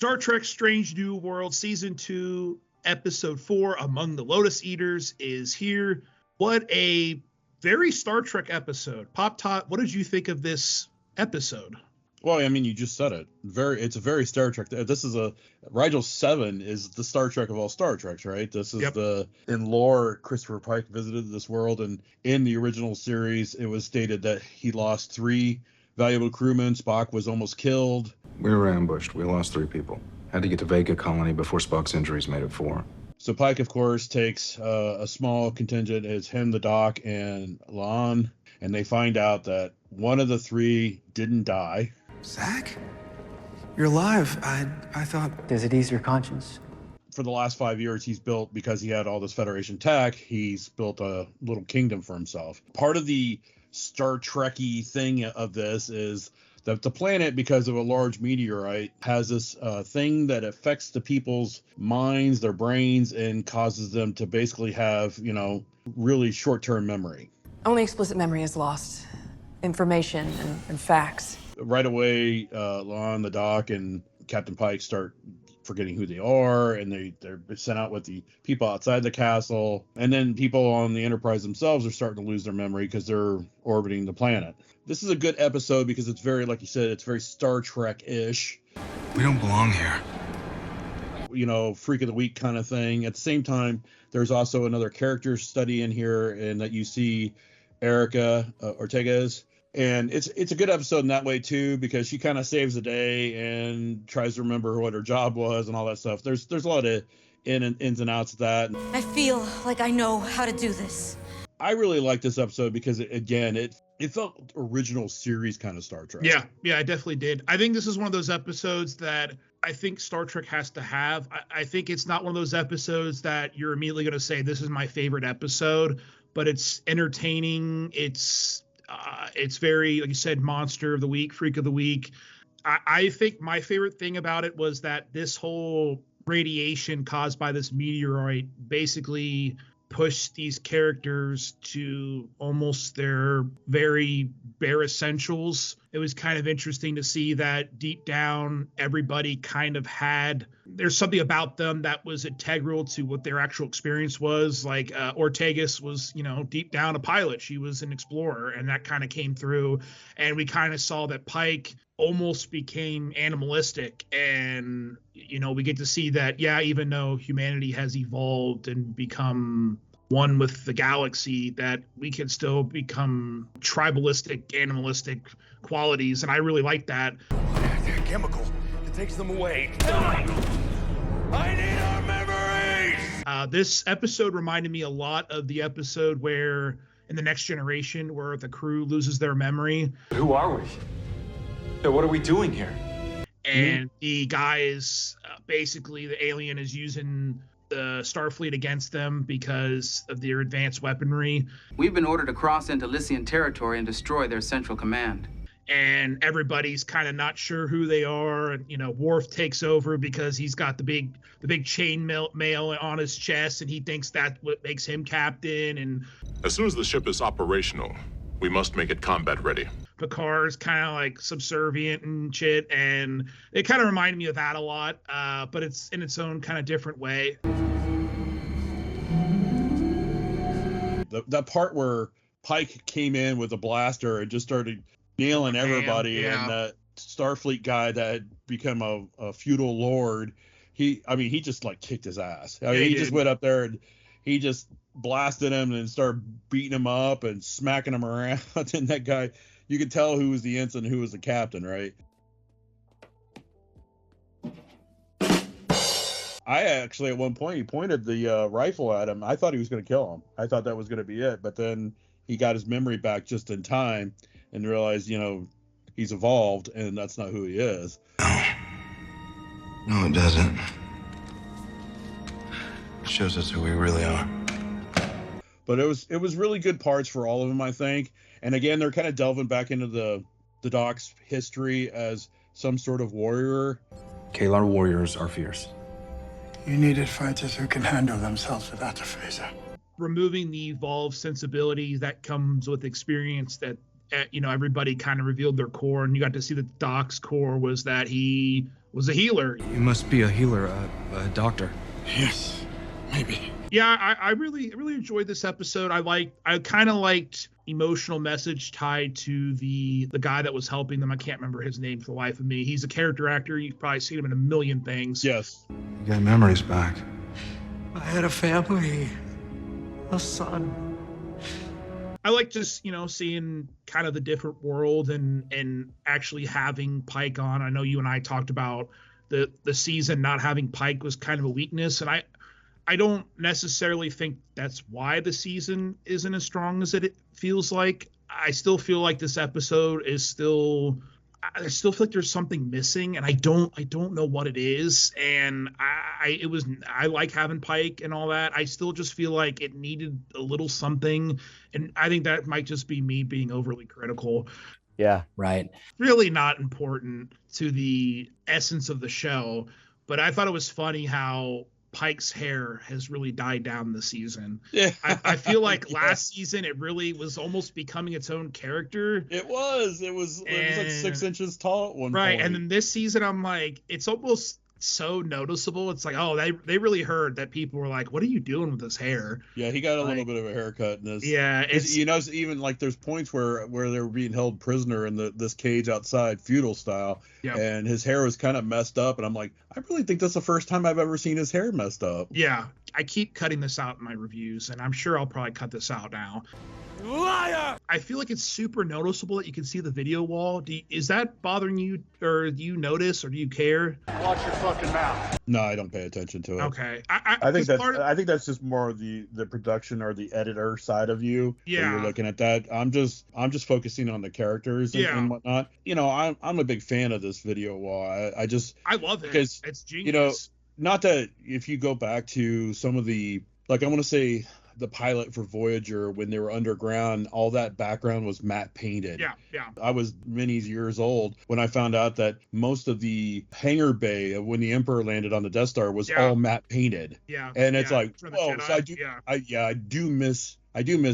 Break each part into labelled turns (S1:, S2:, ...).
S1: Star Trek Strange New World Season 2, Episode 4, Among the Lotus Eaters is here. What a very Star Trek episode. Pop Tot, what did you think of this episode?
S2: Well, I mean, you just said it. It's a very Star Trek. This is Rigel 7 is the Star Trek of all Star Treks, right? This is in lore, Christopher Pike visited this world, and in the original series, it was stated that he lost 3 valuable crewmen. Spock was almost killed.
S3: We were ambushed. We lost 3 people. Had to get to Vega Colony before Spock's injuries made it 4.
S2: So Pike, of course, takes a small contingent. It's him, the Doc, and La'an. And they find out that one of the 3 didn't die.
S4: Zach? You're alive. I thought...
S5: Does it ease your conscience?
S2: For the last 5 years, he's built, because he had all this Federation tech, he's built a little kingdom for himself. Part of the Star Trek-y thing of this is that the planet, because of a large meteorite, has this thing that affects the people's minds, their brains, and causes them to basically have, really short-term memory.
S6: Only explicit memory is lost. Information and facts.
S2: Right away, La'an, the Doc, and Captain Pike start forgetting who they are, and they're sent out with the people outside the castle, and then people on the Enterprise themselves are starting to lose their memory because they're orbiting the planet. This is a good episode because it's very, like you said, it's very Star Trek-ish.
S4: We don't belong here.
S2: Freak of the week kind of thing. At the same time, there's also another character study in here, and that you see Erica Ortega's. And it's a good episode in that way, too, because she kind of saves the day and tries to remember what her job was and all that stuff. There's a lot of ins and outs of that.
S7: I feel like I know how to do this.
S2: I really like this episode because, it felt original series kind of Star Trek.
S1: Yeah, I definitely did. I think this is one of those episodes that I think Star Trek has to have. I think it's not one of those episodes that you're immediately going to say, this is my favorite episode, but it's entertaining. It's very, like you said, monster of the week, freak of the week. I think my favorite thing about it was that this whole radiation caused by this meteoroid basically pushed these characters to almost their very bare essentials. It was kind of interesting to see that deep down, everybody kind of there's something about them that was integral to what their actual experience was. Like Ortegas was, deep down a pilot. She was an explorer, and that kind of came through. And we kind of saw that Pike almost became animalistic. And, we get to see that, even though humanity has evolved and become one with the galaxy, that we can still become tribalistic, animalistic qualities. And I really like that.
S8: They're chemical. It takes them away. I need our memories!
S1: This episode reminded me a lot of the episode where in The Next Generation, where the crew loses their memory.
S9: Who are we? What are we doing here?
S1: And the guys, basically the alien is using the Starfleet against them because of their advanced weaponry.
S5: We've been ordered to cross into Lycian territory and destroy their central command.
S1: And everybody's kind of not sure who they are. And, Worf takes over because he's got the big chain mail on his chest, and he thinks that's what makes him captain. And
S10: as soon as the ship is operational, we must make it combat ready.
S1: Picard's kind of like subservient and shit, and it kind of reminded me of that a lot, but it's in its own kind of different way.
S2: That part where Pike came in with a blaster and just started nailing everybody, and that Starfleet guy that had become a feudal lord, he just like kicked his ass. He just went up there and he just blasted him and started beating him up and smacking him around. And that guy, you could tell who was the ensign and who was the captain, right? I actually, at one point, he pointed the rifle at him. I thought he was going to kill him. I thought that was going to be it. But then he got his memory back just in time and realized, he's evolved, and that's not who he is.
S4: No, it doesn't. It shows us who we really are.
S2: But it was really good parts for all of them, I think. And again, they're kind of delving back into the Doc's history as some sort of warrior.
S3: Kalar warriors are fierce.
S11: You needed fighters who can handle themselves without a phaser.
S1: Removing the evolved sensibilities that comes with experience, that everybody kind of revealed their core, and you got to see that Doc's core was that he was a healer.
S4: You must be a healer, a doctor.
S11: Yes, maybe.
S1: Yeah, I really enjoyed this episode. I kind of liked emotional message tied to the guy that was helping them. I can't remember his name for the life of me. He's a character actor. You've probably seen him in a million things.
S2: Yes.
S4: You got memories back.
S11: I had a family, a son.
S1: I like just, seeing kind of the different world and actually having Pike on. I know you and I talked about the season not having Pike was kind of a weakness, and I don't necessarily think that's why the season isn't as strong as it feels like. I still feel like this episode is I still feel like there's something missing, and I don't know what it is. And I like having Pike and all that. I still just feel like it needed a little something, and I think that might just be me being overly critical.
S12: Yeah, right.
S1: Really not important to the essence of the show, but I thought it was funny how Pike's hair has really died down this season.
S2: Yeah.
S1: I feel like last season it really was almost becoming its own character.
S2: It was like 6 inches tall at one point.
S1: Right. And then this season I'm like, it's almost so noticeable. It's like, oh, they really heard that people were like, what are you doing with this hair?
S2: Yeah, he got a little bit of a haircut in this.
S1: Yeah, it's,
S2: even like there's points where they were being held prisoner in this cage outside, feudal style, and his hair was kind of messed up, and I'm like, I really think that's the first time I've ever seen his hair messed up.
S1: Yeah, I keep cutting this out in my reviews, and I'm sure I'll probably cut this out now.
S8: Liar!
S1: I feel like it's super noticeable that you can see the video wall. Is that bothering you, or do you notice, or do you care?
S11: Watch your fucking mouth.
S2: No, I don't pay attention to it.
S1: Okay.
S2: I think that's just more the production or the editor side of you.
S1: Yeah.
S2: You're looking at that. I'm just focusing on the characters and whatnot. I'm a big fan of this video wall. I love it because it's genius. Not that if you go back to some of the, like, I want to say the pilot for Voyager when they were underground, all that background was matte painted.
S1: Yeah.
S2: I was many years old when I found out that most of the hangar bay of when the Emperor landed on the Death Star was all matte painted.
S1: Yeah.
S2: And it's like,
S1: whoa,
S2: so I do miss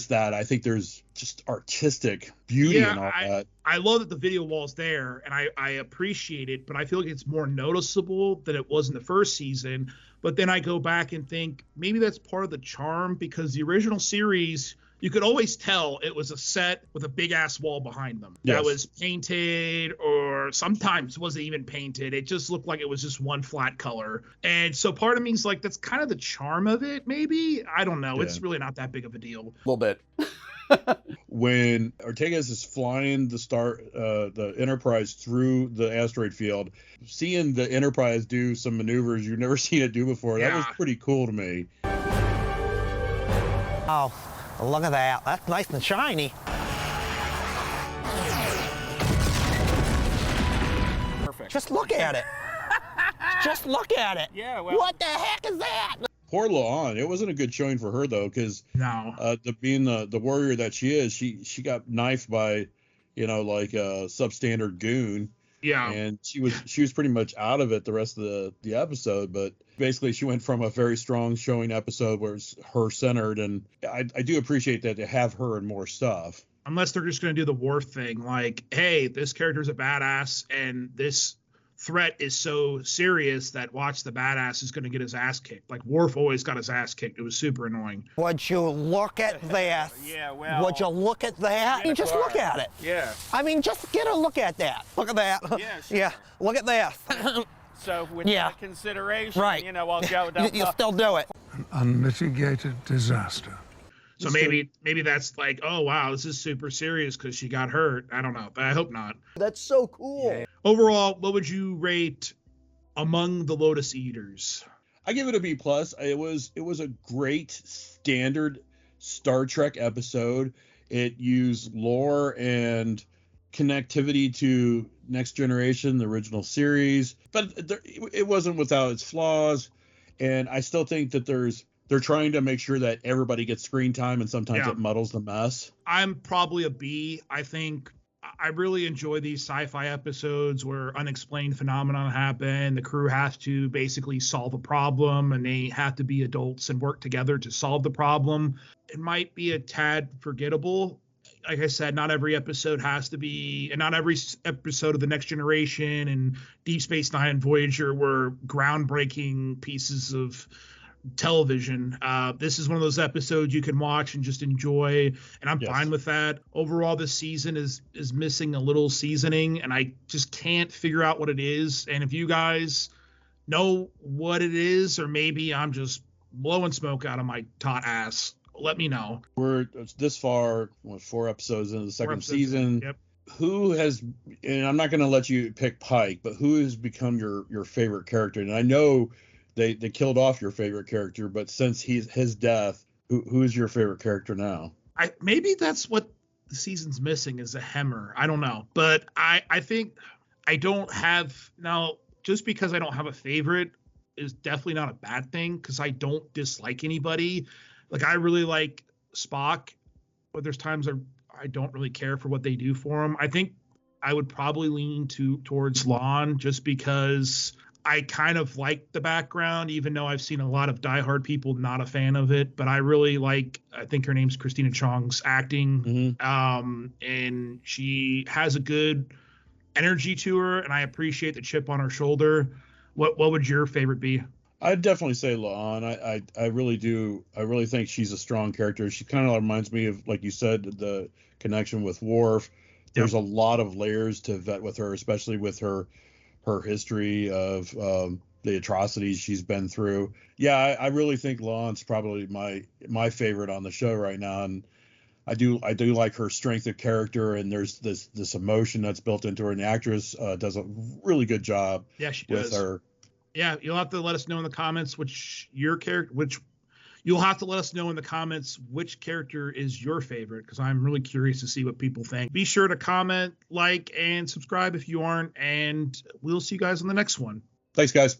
S2: that. I think there's just artistic beauty in all that.
S1: I love that the video wall's there, and I appreciate it, but I feel like it's more noticeable than it was in the first season. But then I go back and think maybe that's part of the charm, because the original series, you could always tell it was a set with a big ass wall behind them that was painted, or sometimes wasn't even painted. It just looked like it was just one flat color. And so part of me is like, that's kind of the charm of it, maybe. I don't know. Yeah. It's really not that big of a deal.
S12: A little bit.
S2: When Ortegas is flying the Enterprise through the asteroid field, seeing the Enterprise do some maneuvers you've never seen it do before, that was pretty cool to me.
S13: Oh, look at that. That's nice and shiny.
S12: Perfect.
S13: Just look at it. Just look at it.
S12: Yeah, well.
S13: What the heck is that?
S2: Poor La'an. It wasn't a good showing for her though, because being the warrior that she is, she got knifed by, like a substandard goon.
S1: Yeah.
S2: And she was pretty much out of it the rest of the episode, but basically she went from a very strong showing episode where it's her centered, and I do appreciate that to have her in more stuff.
S1: Unless they're just going to do the Worf thing, like, hey, this character's a badass, and this threat is so serious that watch the badass is going to get his ass kicked. Like Worf always got his ass kicked. It was super annoying.
S13: Would you look at that?
S12: Yeah, well.
S13: Would you look at that?
S12: Yeah,
S13: just look at it.
S12: Yeah.
S13: I mean, just get a look at that. Look at that.
S12: Yeah, sure.
S13: Yeah, look at that.
S12: So with that consideration,
S13: right.
S12: I'll go down.
S13: You still do it.
S11: An unmitigated disaster.
S1: So maybe that's like, oh wow, this is super serious because she got hurt. I don't know, but I hope not.
S12: That's so cool. Yeah.
S1: Overall, what would you rate Among the Lotus Eaters?
S2: I give it a B+. It was a great standard Star Trek episode. It used lore and connectivity to Next Generation, the original series, but it wasn't without its flaws. And I still think that they're trying to make sure that everybody gets screen time, and sometimes it muddles the mess.
S1: I'm probably a B. I think I really enjoy these sci-fi episodes where unexplained phenomenon happen. The crew has to basically solve a problem, and they have to be adults and work together to solve the problem. It might be a tad forgettable. like I said, not every episode has to be, and not every episode of The Next Generation and Deep Space Nine and Voyager were groundbreaking pieces of television. This is one of those episodes you can watch and just enjoy, and I'm fine with that. Overall, this season is missing a little seasoning, and I just can't figure out what it is. And if you guys know what it is, or maybe I'm just blowing smoke out of my tot ass, let me know.
S2: We're this far, 4 episodes into the second season.
S1: Yep.
S2: Who has, and I'm not going to let you pick Pike, but who has become your favorite character? And I know they killed off your favorite character, but since his death, who is your favorite character now?
S1: Maybe that's what the season's missing, is a Hemmer. I don't know, but I think I don't have now. Just because I don't have a favorite is definitely not a bad thing, because I don't dislike anybody. Like, I really like Spock, but there's times I don't really care for what they do for him. I think I would probably lean towards Lon, just because I kind of like the background, even though I've seen a lot of diehard people not a fan of it. But I really like, I think her name's Christina Chong's acting. And she has a good energy to her, and I appreciate the chip on her shoulder. What would your favorite be?
S2: I'd definitely say La'an. I really do. I really think she's a strong character. She kind of reminds me of, like you said, the connection with Worf. There's a lot of layers to vet with her, especially with her history of the atrocities she's been through. Yeah, I really think La'an's probably my favorite on the show right now, and I do like her strength of character, and there's this emotion that's built into her, and the actress does a really good job.
S1: Yeah, she
S2: with
S1: does.
S2: her.
S1: Yeah, you'll have to let us know in the comments which character is your favorite, because I'm really curious to see what people think. Be sure to comment, like, and subscribe if you aren't, and we'll see you guys on the next one.
S2: Thanks, guys.